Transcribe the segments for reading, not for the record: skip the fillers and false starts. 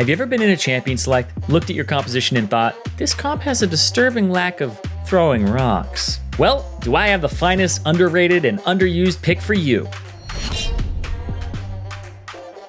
Have you ever been in a champion select, looked at your composition and thought, this comp has a disturbing lack of throwing rocks? Well, do I have the finest, underrated, and underused pick for you?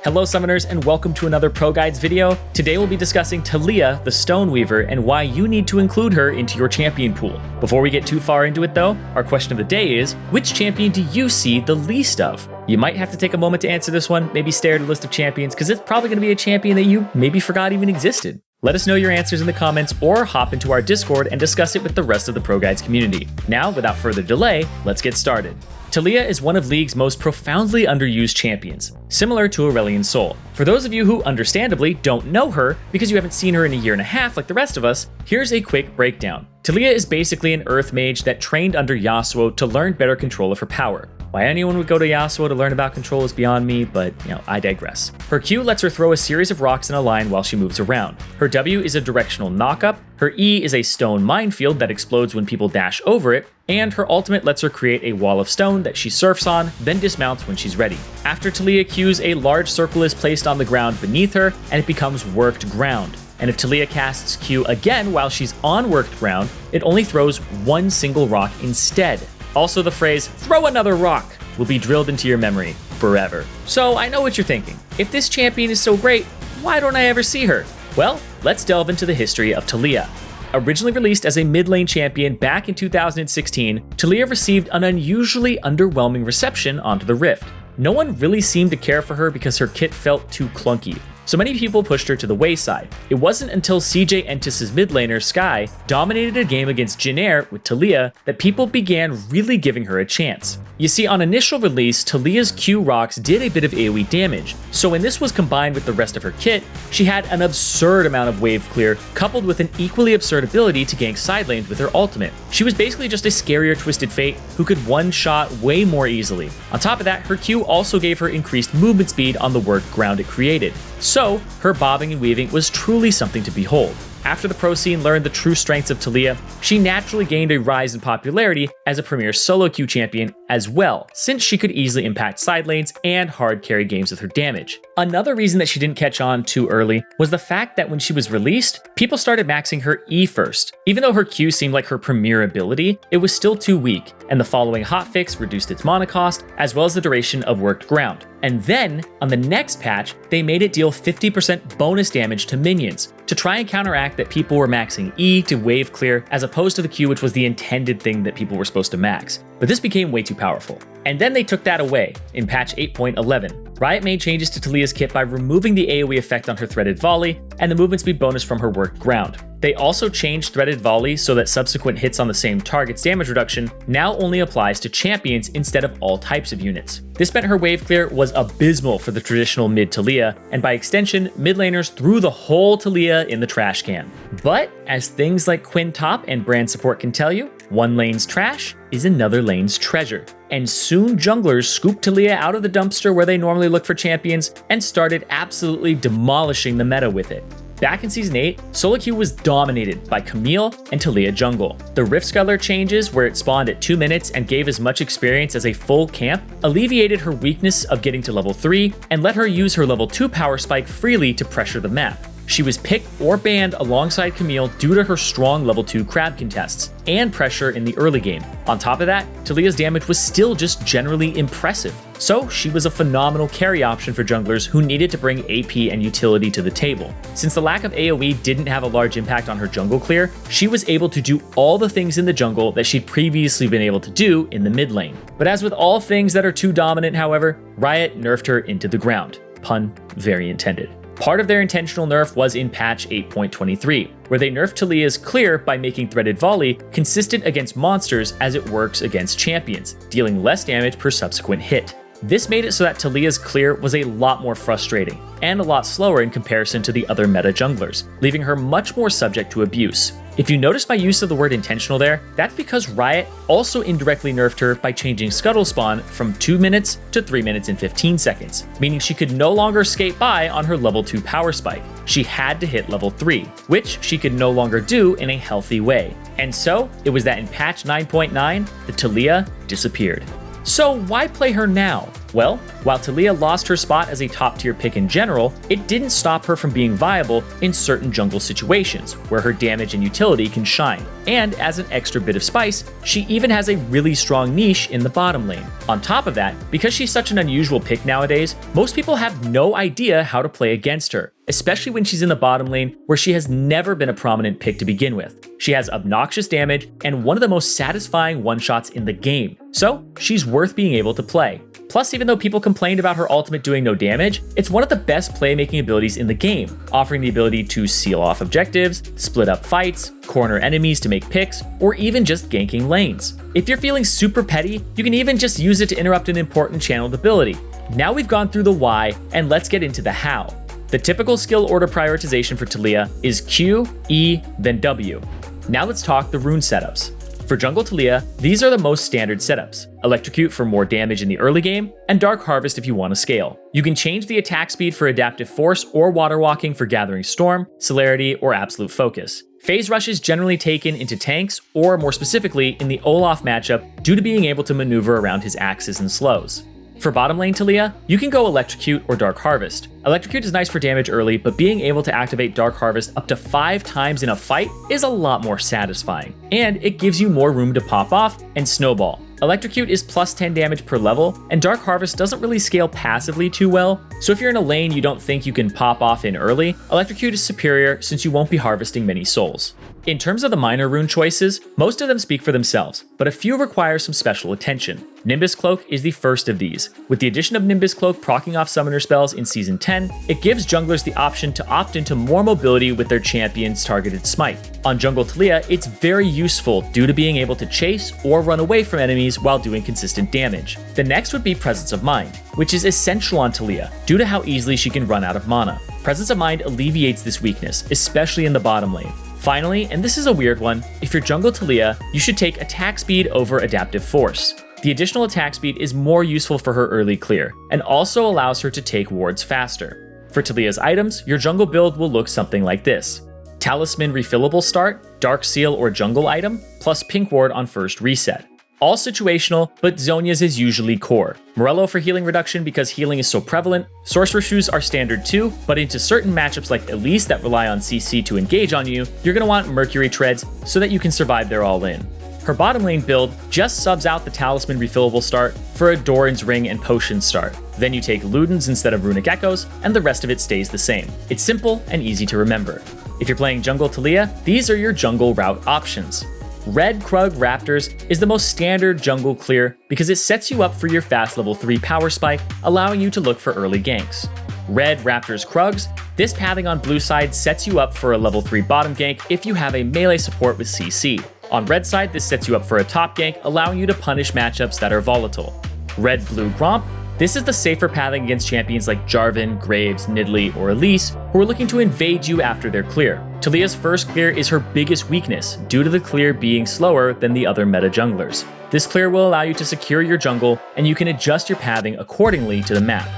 Hello Summoners, and welcome to another ProGuides video. Today we'll be discussing Taliyah, the Stoneweaver, and why you need to include her into your champion pool. Before we get too far into it though, our question of the day is, which champion do you see the least of? You might have to take a moment to answer this one, maybe stare at a list of champions, because it's probably going to be a champion that you maybe forgot even existed. Let us know your answers in the comments or hop into our Discord and discuss it with the rest of the ProGuides community. Now, without further delay, let's get started. Taliyah is one of League's most profoundly underused champions, similar to Aurelion Sol. For those of you who understandably don't know her because you haven't seen her in a year and a half like the rest of us, here's a quick breakdown. Taliyah is basically an earth mage that trained under Yasuo to learn better control of her power. Why anyone would go to Yasuo to learn about control is beyond me, but I digress. Her Q lets her throw a series of rocks in a line while she moves around. Her W is a directional knockup, her E is a stone minefield that explodes when people dash over it, and her ultimate lets her create a wall of stone that she surfs on, then dismounts when she's ready. After Taliyah Qs, a large circle is placed on the ground beneath her, and it becomes worked ground. And if Taliyah casts Q again while she's on worked ground, it only throws one single rock instead. Also, the phrase, throw another rock, will be drilled into your memory forever. So I know what you're thinking. If this champion is so great, why don't I ever see her? Well, let's delve into the history of Taliyah. Originally released as a mid lane champion back in 2016, Taliyah received an unusually underwhelming reception onto the Rift. No one really seemed to care for her because her kit felt too clunky. So many people pushed her to the wayside. It wasn't until CJ Entis' mid laner, Skye, dominated a game against Jinair with Taliyah that people began really giving her a chance. You see, on initial release, Taliyah's Q rocks did a bit of AoE damage, so when this was combined with the rest of her kit, she had an absurd amount of wave clear, coupled with an equally absurd ability to gank side lanes with her ultimate. She was basically just a scarier Twisted Fate who could one-shot way more easily. On top of that, her Q also gave her increased movement speed on the worked ground it created. So, her bobbing and weaving was truly something to behold. After the pro scene learned the true strengths of Taliyah, she naturally gained a rise in popularity as a premier solo queue champion as well, since she could easily impact side lanes and hard carry games with her damage. Another reason that she didn't catch on too early was the fact that when she was released, people started maxing her E first. Even though her Q seemed like her premier ability, it was still too weak, and the following hotfix reduced its mana cost, as well as the duration of worked ground. And then, on the next patch, they made it deal 50% bonus damage to minions, to try and counteract that people were maxing E to wave clear, as opposed to the Q, which was the intended thing that people were supposed to max. But this became way too powerful. And then they took that away in patch 8.11. Riot made changes to Taliyah's kit by removing the AoE effect on her threaded volley and the movement speed bonus from her worked ground. They also changed threaded volley so that subsequent hits on the same target's damage reduction now only applies to champions instead of all types of units. This meant her wave clear was abysmal for the traditional mid Taliyah, and by extension, mid laners threw the whole Taliyah in the trash can. But as things like Quinn Top and brand support can tell you, one lane's trash is another lane's treasure. And soon junglers scooped Taliyah out of the dumpster where they normally look for champions and started absolutely demolishing the meta with it. Back in Season 8, solo queue was dominated by Camille and Taliyah jungle. The Rift Sculler changes, where it spawned at 2 minutes and gave as much experience as a full camp, alleviated her weakness of getting to level 3 and let her use her level 2 power spike freely to pressure the map. She was picked or banned alongside Camille due to her strong level 2 crab contests and pressure in the early game. On top of that, Taliyah's damage was still just generally impressive. So she was a phenomenal carry option for junglers who needed to bring AP and utility to the table. Since the lack of AoE didn't have a large impact on her jungle clear, she was able to do all the things in the jungle that she'd previously been able to do in the mid lane. But as with all things that are too dominant, however, Riot nerfed her into the ground. Pun very intended. Part of their intentional nerf was in patch 8.23, where they nerfed Taliyah's clear by making threaded volley consistent against monsters as it works against champions, dealing less damage per subsequent hit. This made it so that Taliyah's clear was a lot more frustrating, and a lot slower in comparison to the other meta junglers, leaving her much more subject to abuse. If you notice my use of the word intentional there, that's because Riot also indirectly nerfed her by changing Scuttle Spawn from 2 minutes to 3 minutes and 15 seconds, meaning she could no longer skate by on her level 2 power spike. She had to hit level 3, which she could no longer do in a healthy way. And so, it was that in patch 9.9, the Taliyah disappeared. So why play her now? Well, while Taliyah lost her spot as a top-tier pick in general, it didn't stop her from being viable in certain jungle situations, where her damage and utility can shine. And as an extra bit of spice, she even has a really strong niche in the bottom lane. On top of that, because she's such an unusual pick nowadays, most people have no idea how to play against her, especially when she's in the bottom lane where she has never been a prominent pick to begin with. She has obnoxious damage and one of the most satisfying one-shots in the game, so she's worth being able to play. Plus, even though people complained about her ultimate doing no damage, it's one of the best playmaking abilities in the game, offering the ability to seal off objectives, split up fights, corner enemies to make picks, or even just ganking lanes. If you're feeling super petty, you can even just use it to interrupt an important channeled ability. Now we've gone through the why, and let's get into the how. The typical skill order prioritization for Taliyah is Q, E, then W. Now let's talk the rune setups. For jungle Taliyah, these are the most standard setups: Electrocute for more damage in the early game, and Dark Harvest if you want to scale. You can change the attack speed for Adaptive Force or Water Walking for Gathering Storm, Celerity, or Absolute Focus. Phase Rush is generally taken into tanks, or more specifically in the Olaf matchup due to being able to maneuver around his axes and slows. For bottom lane Taliyah, you can go Electrocute or Dark Harvest. Electrocute is nice for damage early, but being able to activate Dark Harvest up to 5 times in a fight is a lot more satisfying, and it gives you more room to pop off and snowball. Electrocute is plus 10 damage per level, and Dark Harvest doesn't really scale passively too well, so if you're in a lane you don't think you can pop off in early, Electrocute is superior since you won't be harvesting many souls. In terms of the minor rune choices, most of them speak for themselves, but a few require some special attention. Nimbus Cloak is the first of these. With the addition of Nimbus Cloak proccing off summoner spells in Season 10, it gives junglers the option to opt into more mobility with their champion's targeted smite. On jungle Taliyah, it's very useful due to being able to chase or run away from enemies while doing consistent damage. The next would be Presence of Mind, which is essential on Taliyah due to how easily she can run out of mana. Presence of Mind alleviates this weakness, especially in the bottom lane. Finally, and this is a weird one, if you're jungle Taliyah, you should take attack speed over adaptive force. The additional attack speed is more useful for her early clear, and also allows her to take wards faster. For Taliyah's items, your jungle build will look something like this: Talisman refillable start, Dark Seal or jungle item, plus pink ward on first reset. All situational, but Zhonya's is usually core. Morello for healing reduction because healing is so prevalent. Sorcerer Shoes are standard too, but into certain matchups like Elise that rely on CC to engage on you, you're going to want Mercury Treads so that you can survive their all-in. Her bottom lane build just subs out the Talisman refillable start for a Doran's Ring and Potion start. Then you take Ludens instead of Runic Echoes, and the rest of it stays the same. It's simple and easy to remember. If you're playing jungle Taliyah, these are your jungle route options. Red Krug Raptors is the most standard jungle clear because it sets you up for your fast level 3 power spike, allowing you to look for early ganks. Red Raptors Krugs, this pathing on blue side sets you up for a level 3 bottom gank if you have a melee support with CC. On red side, this sets you up for a top gank, allowing you to punish matchups that are volatile. Red Blue Gromp, this is the safer pathing against champions like Jarvan, Graves, Nidalee, or Elise, who are looking to invade you after their clear. Taliyah's first clear is her biggest weakness, due to the clear being slower than the other meta junglers. This clear will allow you to secure your jungle, and you can adjust your pathing accordingly to the map.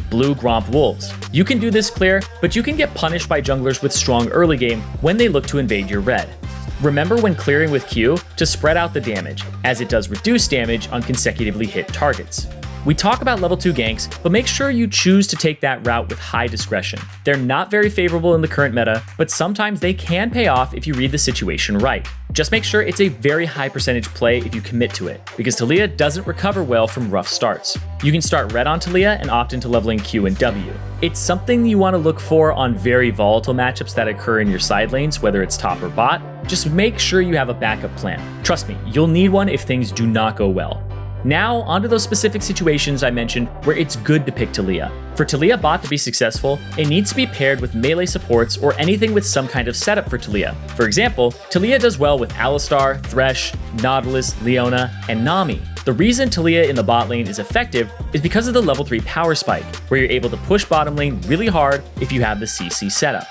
Blue Gromp Wolves. You can do this clear, but you can get punished by junglers with strong early game when they look to invade your red. Remember when clearing with Q to spread out the damage, as it does reduce damage on consecutively hit targets. We talk about level 2 ganks, but make sure you choose to take that route with high discretion. They're not very favorable in the current meta, but sometimes they can pay off if you read the situation right. Just make sure it's a very high percentage play if you commit to it, because Taliyah doesn't recover well from rough starts. You can start red on Taliyah and opt into leveling Q and W. It's something you want to look for on very volatile matchups that occur in your side lanes, whether it's top or bot. Just make sure you have a backup plan. Trust me, you'll need one if things do not go well. Now, onto those specific situations I mentioned where it's good to pick Taliyah. For Taliyah bot to be successful, it needs to be paired with melee supports or anything with some kind of setup for Taliyah. For example, Taliyah does well with Alistar, Thresh, Nautilus, Leona, and Nami. The reason Taliyah in the bot lane is effective is because of the level 3 power spike, where you're able to push bottom lane really hard if you have the CC setup.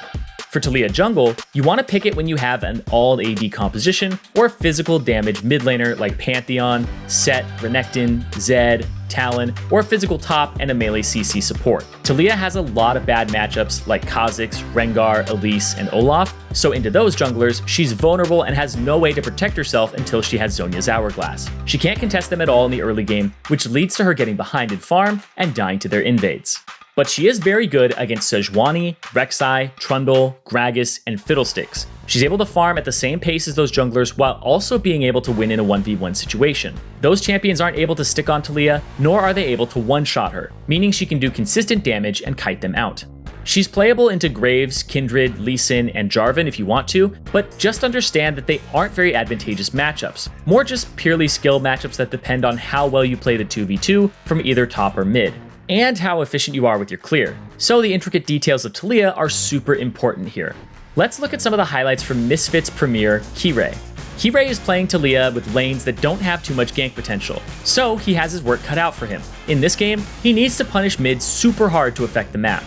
For Taliyah jungle, you want to pick it when you have an all AD composition or a physical damage mid laner like Pantheon, Set, Renekton, Zed, Talon, or a physical top and a melee CC support. Taliyah has a lot of bad matchups like Kha'Zix, Rengar, Elise, and Olaf, so into those junglers, she's vulnerable and has no way to protect herself until she has Zhonya's Hourglass. She can't contest them at all in the early game, which leads to her getting behind in farm and dying to their invades. But she is very good against Sejuani, Rek'Sai, Trundle, Gragas, and Fiddlesticks. She's able to farm at the same pace as those junglers while also being able to win in a 1v1 situation. Those champions aren't able to stick on Taliyah, nor are they able to one-shot her, meaning she can do consistent damage and kite them out. She's playable into Graves, Kindred, Lee Sin, and Jarvan if you want to, but just understand that they aren't very advantageous matchups, more just purely skill matchups that depend on how well you play the 2v2 from either top or mid, and how efficient you are with your clear. So the intricate details of Taliyah are super important here. Let's look at some of the highlights from Misfits premier KIREI. KIREI is playing Taliyah with lanes that don't have too much gank potential, so he has his work cut out for him. In this game, he needs to punish mid super hard to affect the map.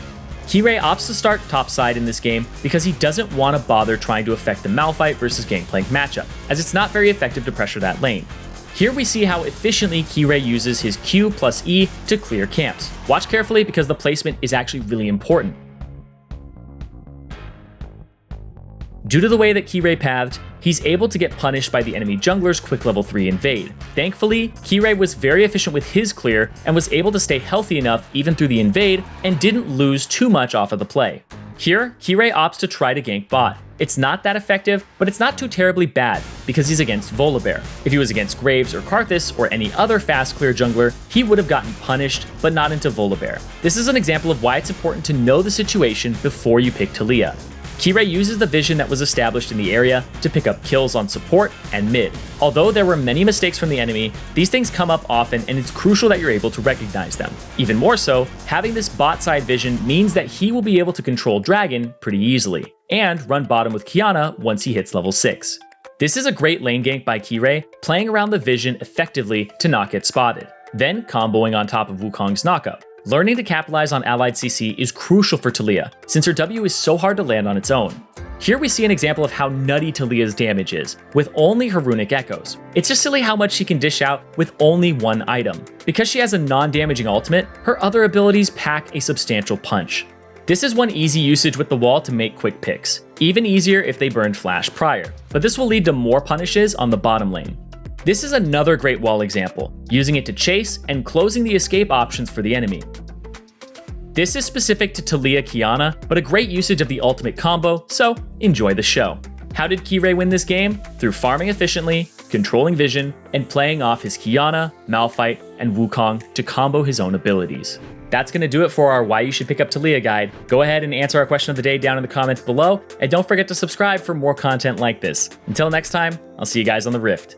KIREI opts to start topside in this game because he doesn't want to bother trying to affect the Malphite versus Gangplank matchup, as it's not very effective to pressure that lane. Here we see how efficiently KIREI uses his Q plus E to clear camps. Watch carefully because the placement is actually really important. Due to the way that KIREI pathed, he's able to get punished by the enemy jungler's quick level 3 invade. Thankfully, KIREI was very efficient with his clear and was able to stay healthy enough even through the invade and didn't lose too much off of the play. Here, KIREI opts to try to gank bot. It's not that effective, but it's not too terribly bad because he's against Volibear. If he was against Graves or Karthus or any other fast clear jungler, he would have gotten punished, but not into Volibear. This is an example of why it's important to know the situation before you pick Taliyah. KIREI uses the vision that was established in the area to pick up kills on support and mid. Although there were many mistakes from the enemy, these things come up often and it's crucial that you're able to recognize them. Even more so, having this bot side vision means that he will be able to control Dragon pretty easily, and run bottom with Qiyana once he hits level 6. This is a great lane gank by KIREI, playing around the vision effectively to not get spotted, then comboing on top of Wukong's knockup. Learning to capitalize on allied CC is crucial for Taliyah, since her W is so hard to land on its own. Here we see an example of how nutty Taliyah's damage is, with only her runic echoes. It's just silly how much she can dish out with only one item. Because she has a non-damaging ultimate, her other abilities pack a substantial punch. This is one easy usage with the wall to make quick picks, even easier if they burned flash prior, but this will lead to more punishes on the bottom lane. This is another great wall example, using it to chase and closing the escape options for the enemy. This is specific to Taliyah Qiyana, but a great usage of the ultimate combo, so enjoy the show. How did KIREI win this game? Through farming efficiently, controlling vision, and playing off his Qiyana, Malphite, and Wukong to combo his own abilities. That's going to do it for our Why You Should Pick Up Taliyah guide. Go ahead and answer our question of the day down in the comments below, and don't forget to subscribe for more content like this. Until next time, I'll see you guys on the Rift.